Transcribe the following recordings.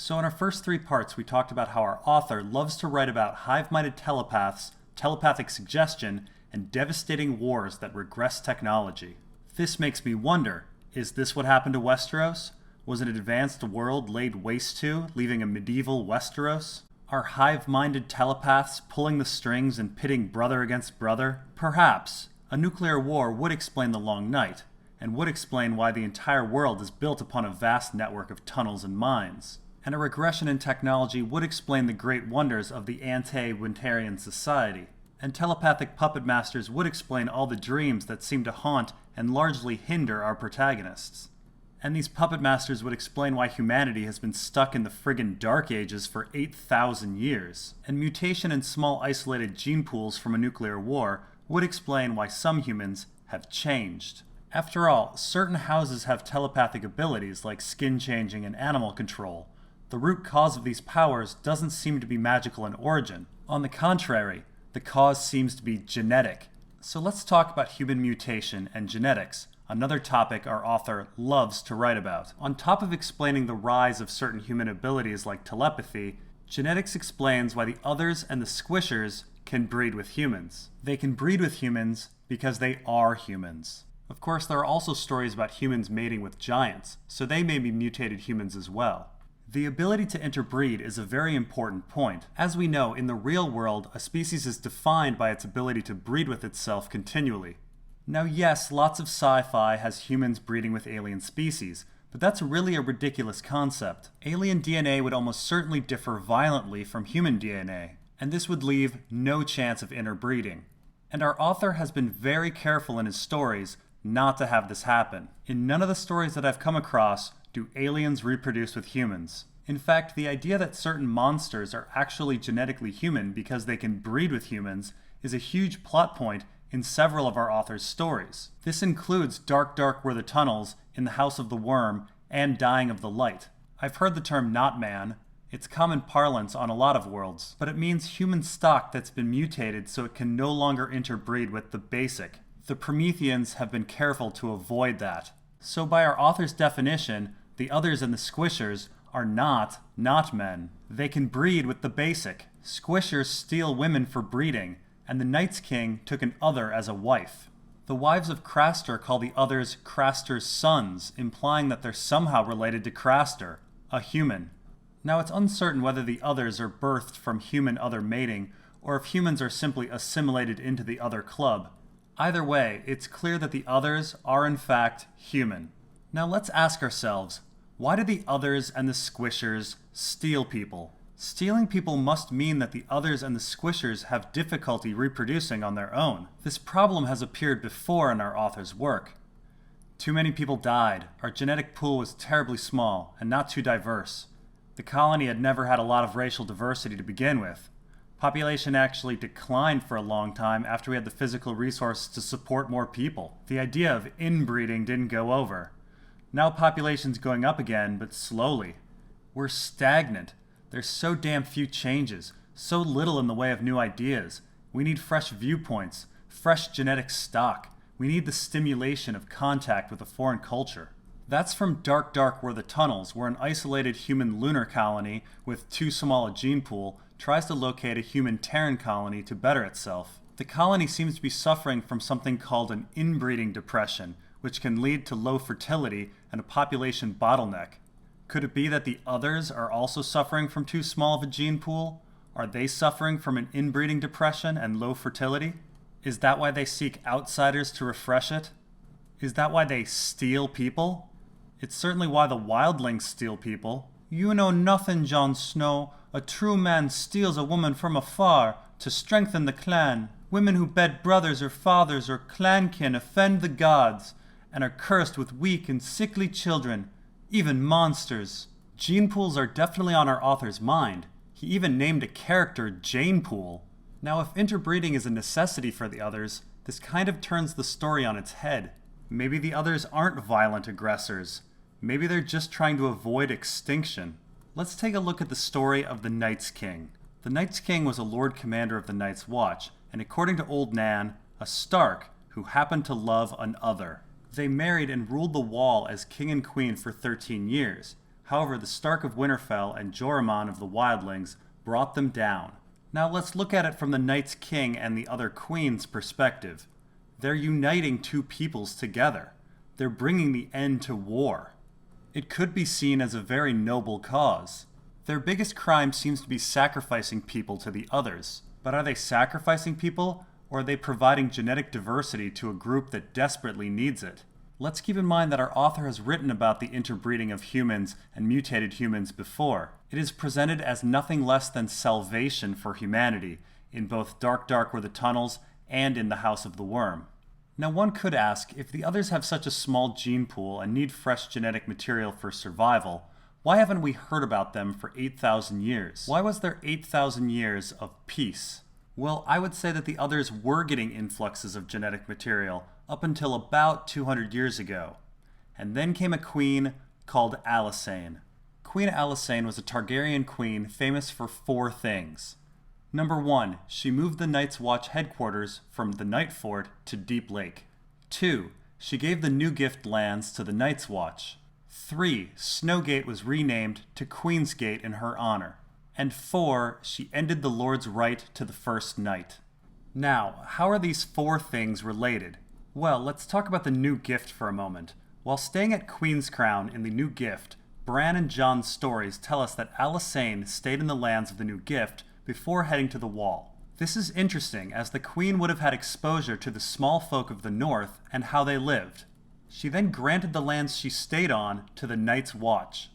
So in our first 3 parts, we talked about how our author loves to write about hive-minded telepaths, telepathic suggestion, and devastating wars that regress technology. This makes me wonder, is this what happened to Westeros? Was an advanced world laid waste to, leaving a medieval Westeros? Are hive-minded telepaths pulling the strings and pitting brother against brother? Perhaps. A nuclear war would explain the long night, and would explain why the entire world is built upon a vast network of tunnels and mines. And a regression in technology would explain the great wonders of the ante-Winterian society. And telepathic puppet masters would explain all the dreams that seem to haunt and largely hinder our protagonists. And these puppet masters would explain why humanity has been stuck in the friggin' Dark Ages for 8,000 years. And mutation in small isolated gene pools from a nuclear war would explain why some humans have changed. After all, certain houses have telepathic abilities like skin changing and animal control. The root cause of these powers doesn't seem to be magical in origin. On the contrary, the cause seems to be genetic. So let's talk about human mutation and genetics, another topic our author loves to write about. On top of explaining the rise of certain human abilities like telepathy, genetics explains why the others and the squishers can breed with humans. They can breed with humans because they are humans. Of course, there are also stories about humans mating with giants, so they may be mutated humans as well. The ability to interbreed is a very important point. As we know, in the real world, a species is defined by its ability to breed with itself continually. Now yes, lots of sci-fi has humans breeding with alien species, but that's really a ridiculous concept. Alien DNA would almost certainly differ violently from human DNA, and this would leave no chance of interbreeding. And our author has been very careful in his stories not to have this happen. In none of the stories that I've come across do aliens reproduce with humans. In fact, the idea that certain monsters are actually genetically human because they can breed with humans is a huge plot point in several of our author's stories. This includes Dark Dark Were the Tunnels, In the House of the Worm, and Dying of the Light. I've heard the term not man. It's common parlance on a lot of worlds, but it means human stock that's been mutated so it can no longer interbreed with the basic. The Prometheans have been careful to avoid that. So by our author's definition, the others and the squishers are not men. They can breed with the basic. Squishers steal women for breeding, and the Night's King took an other as a wife. The wives of Craster call the others Craster's sons, implying that they're somehow related to Craster, a human. Now it's uncertain whether the others are birthed from human-other mating, or if humans are simply assimilated into the other club. Either way, it's clear that the others are in fact human. Now let's ask ourselves, why do the others and the squishers steal people? Stealing people must mean that the others and the squishers have difficulty reproducing on their own. This problem has appeared before in our author's work. Too many people died, our genetic pool was terribly small and not too diverse. The colony had never had a lot of racial diversity to begin with. Population actually declined for a long time after we had the physical resources to support more people. The idea of inbreeding didn't go over. Now population's going up again, but slowly. We're stagnant. There's so damn few changes, so little in the way of new ideas. We need fresh viewpoints, fresh genetic stock. We need the stimulation of contact with a foreign culture. That's from Dark Dark Were the Tunnels, where an isolated human lunar colony with too small a gene pool tries to locate a human Terran colony to better itself. The colony seems to be suffering from something called an inbreeding depression, which can lead to low fertility and a population bottleneck. Could it be that the others are also suffering from too small of a gene pool? Are they suffering from an inbreeding depression and low fertility? Is that why they seek outsiders to refresh it? Is that why they steal people? It's certainly why the wildlings steal people. You know nothing, Jon Snow. A true man steals a woman from afar to strengthen the clan. Women who bed brothers or fathers or clankin offend the gods and are cursed with weak and sickly children, even monsters. Gene pools are definitely on our author's mind. He even named a character Jane Pool. Now, if interbreeding is a necessity for the others, this kind of turns the story on its head. Maybe the others aren't violent aggressors. Maybe they're just trying to avoid extinction. Let's take a look at the story of the Night's King. The Night's King was a Lord Commander of the Night's Watch, and according to Old Nan, a Stark who happened to love an other. They married and ruled the Wall as king and queen for 13 years, However, the Stark of Winterfell and Joramun of the Wildlings brought them down. Now let's look at it from the Night's King and the other queen's perspective. They're uniting two peoples together. They're bringing the end to war. It could be seen as a very noble cause. Their biggest crime seems to be sacrificing people to the others. But are they sacrificing people, or are they providing genetic diversity to a group that desperately needs it? Let's keep in mind that our author has written about the interbreeding of humans and mutated humans before. It is presented as nothing less than salvation for humanity, in both Dark Were the Tunnels and in the House of the Worm. Now one could ask, if the others have such a small gene pool and need fresh genetic material for survival, why haven't we heard about them for 8,000 years? Why was there 8,000 years of peace? Well, I would say that the others were getting influxes of genetic material up until about 200 years ago. And then came a queen called Alysanne. Queen Alysanne was a Targaryen queen famous for 4 things. Number 1, she moved the Night's Watch headquarters from the Nightfort to Deep Lake. 2, she gave the New Gift lands to the Night's Watch. 3, Snowgate was renamed to Queensgate in her honor. And 4, she ended the Lord's right to the First Night. Now, how are these 4 things related? Well, let's talk about the New Gift for a moment. While staying at Queen's Crown in the New Gift, Bran and Jon's stories tell us that Alysanne stayed in the lands of the New Gift before heading to the Wall. This is interesting, as the Queen would have had exposure to the small folk of the North and how they lived. She then granted the lands she stayed on to the Night's Watch.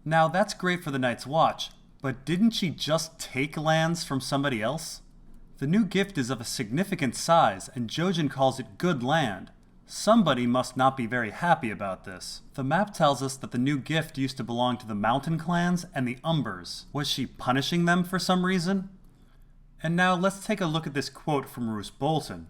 Now, that's great for the Night's Watch, but didn't she just take lands from somebody else? The New Gift is of a significant size, and Jojen calls it good land. Somebody must not be very happy about this. The map tells us that the New Gift used to belong to the Mountain Clans and the Umbers. Was she punishing them for some reason? And now let's take a look at this quote from Roose Bolton.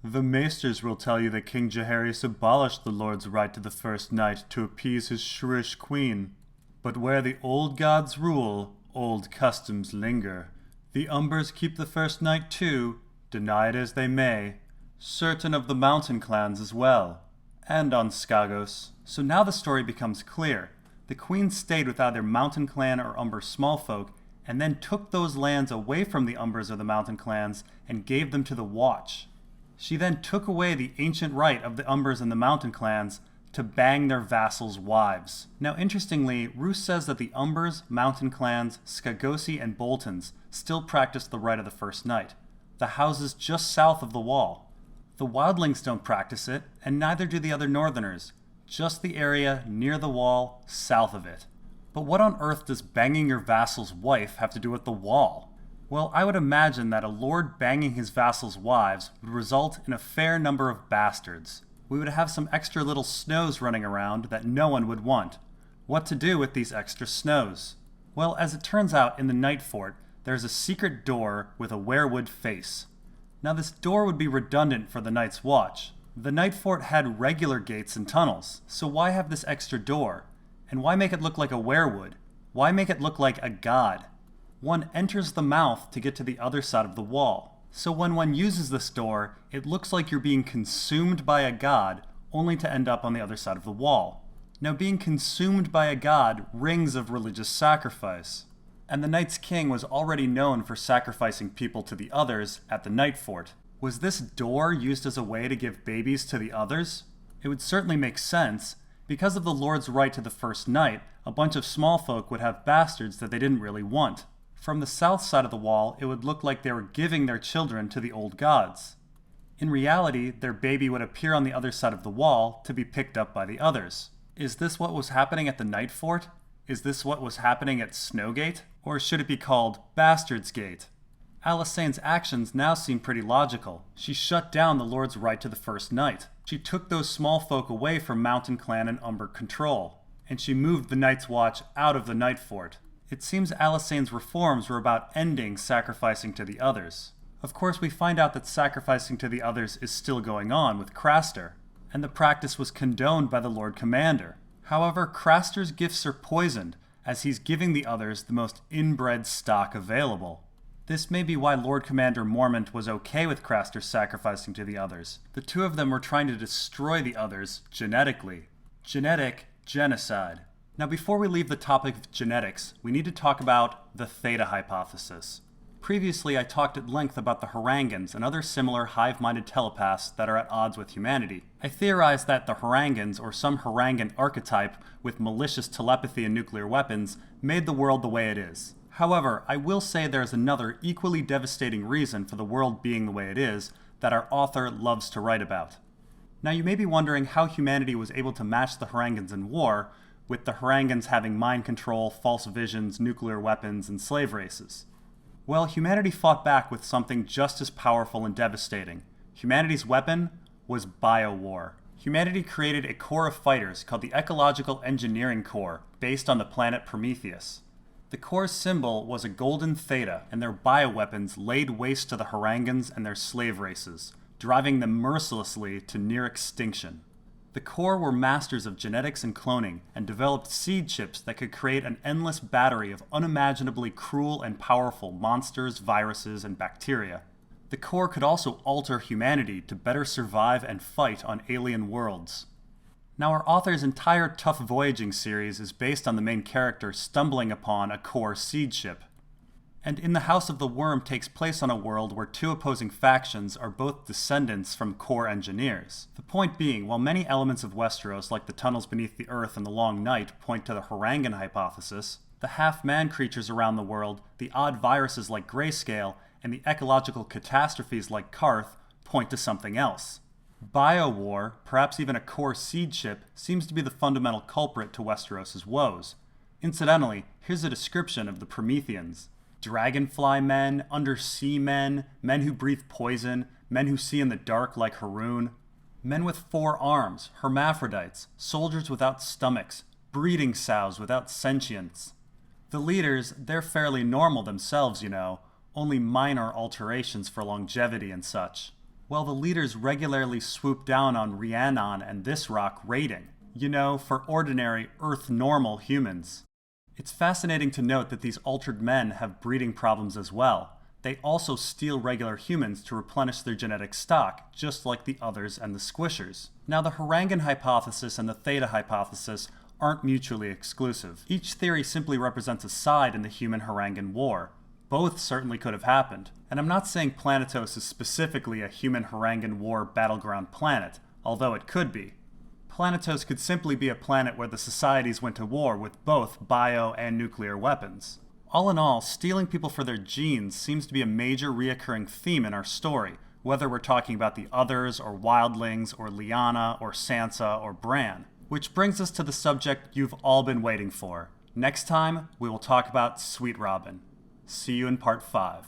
The Maesters will tell you that King Jaehaerys abolished the Lord's right to the First Night to appease his shrewish queen. But where the old gods rule, old customs linger. The Umbers keep the First Night too, deny it as they may. Certain of the Mountain Clans as well, and on Skagos. So now the story becomes clear. The Queen stayed with either Mountain Clan or Umber smallfolk, and then took those lands away from the Umbers or the Mountain Clans and gave them to the Watch. She then took away the ancient right of the Umbers and the Mountain Clans to bang their vassals' wives. Now interestingly, Roose says that the Umbers, Mountain Clans, Skagosi, and Boltons still practice the right of the First Night, the houses just south of the Wall. The Wildlings don't practice it, and neither do the other Northerners, just the area near the Wall, south of it. But what on earth does banging your vassal's wife have to do with the Wall? Well, I would imagine that a lord banging his vassals' wives would result in a fair number of bastards. We would have some extra little snows running around that no one would want. What to do with these extra snows? Well, as it turns out, in the Nightfort, there's a secret door with a weirwood face. Now this door would be redundant for the Night's Watch. The Nightfort had regular gates and tunnels, so why have this extra door? And why make it look like a weirwood? Why make it look like a god? One enters the mouth to get to the other side of the Wall. So when one uses this door, it looks like you're being consumed by a god, only to end up on the other side of the Wall. Now being consumed by a god rings of religious sacrifice. And the Night's King was already known for sacrificing people to the others at the Nightfort. Was this door used as a way to give babies to the others? It would certainly make sense. Because of the Lord's right to the First Night, a bunch of small folk would have bastards that they didn't really want. From the south side of the Wall, it would look like they were giving their children to the old gods. In reality, their baby would appear on the other side of the Wall to be picked up by the others. Is this what was happening at the Nightfort? Is this what was happening at Snowgate? Or should it be called Bastard's Gate? Alysanne's actions now seem pretty logical. She shut down the Lord's right to the First Night. She took those small folk away from Mountain Clan and Umber control. And she moved the Night's Watch out of the Nightfort. It seems Alysanne's reforms were about ending sacrificing to the others. Of course, we find out that sacrificing to the others is still going on with Craster, and the practice was condoned by the Lord Commander. However, Craster's gifts are poisoned, as he's giving the others the most inbred stock available. This may be why Lord Commander Mormont was okay with Craster sacrificing to the others. The two of them were trying to destroy the others genetically. Genetic genocide. Now before we leave the topic of genetics, we need to talk about the Theta Hypothesis. Previously, I talked at length about the Hruungans and other similar hive-minded telepaths that are at odds with humanity. I theorized that the Hruungans, or some Hruungan archetype with malicious telepathy and nuclear weapons, made the world the way it is. However, I will say there is another equally devastating reason for the world being the way it is that our author loves to write about. Now you may be wondering how humanity was able to match the Hruungans in war, with the Hruungans having mind control, false visions, nuclear weapons, and slave races. Well, humanity fought back with something just as powerful and devastating. Humanity's weapon was biowar. Humanity created a corps of fighters called the Ecological Engineering Corps, based on the planet Prometheus. The Corps' symbol was a golden theta, and their bioweapons laid waste to the Hruungans and their slave races, driving them mercilessly to near extinction. The Corps were masters of genetics and cloning, and developed seed chips that could create an endless battery of unimaginably cruel and powerful monsters, viruses, and bacteria. The Corps could also alter humanity to better survive and fight on alien worlds. Now our author's entire Tough Voyaging series is based on the main character stumbling upon a Corps seed chip. And In the House of the Worm takes place on a world where two opposing factions are both descendants from Corps engineers. The point being, while many elements of Westeros, like the tunnels beneath the earth and the long night, point to the Hruungan hypothesis, the half-man creatures around the world, the odd viruses like Grayscale, and the ecological catastrophes like Karth point to something else. Biowar, perhaps even a Corps seed chip, seems to be the fundamental culprit to Westeros' woes. Incidentally, here's a description of the Prometheans. Dragonfly men, undersea men, men who breathe poison, men who see in the dark like Hruun, men with 4 arms, hermaphrodites, soldiers without stomachs, breeding sows without sentience. The leaders, they're fairly normal themselves, only minor alterations for longevity and such. Well, the leaders regularly swoop down on Rhiannon and this rock raiding, for ordinary Earth-normal humans. It's fascinating to note that these altered men have breeding problems as well. They also steal regular humans to replenish their genetic stock, just like the others and the squishers. Now, the Hruungan hypothesis and the Theta hypothesis aren't mutually exclusive. Each theory simply represents a side in the human-Hruungan war. Both certainly could have happened. And I'm not saying Planetos is specifically a human-Hruungan war battleground planet, although it could be. Planetos could simply be a planet where the societies went to war with both bio and nuclear weapons. All in all, stealing people for their genes seems to be a major reoccurring theme in our story, whether we're talking about the Others, or Wildlings, or Lyanna, or Sansa, or Bran. Which brings us to the subject you've all been waiting for. Next time, we will talk about Sweet Robin. See you in part 5.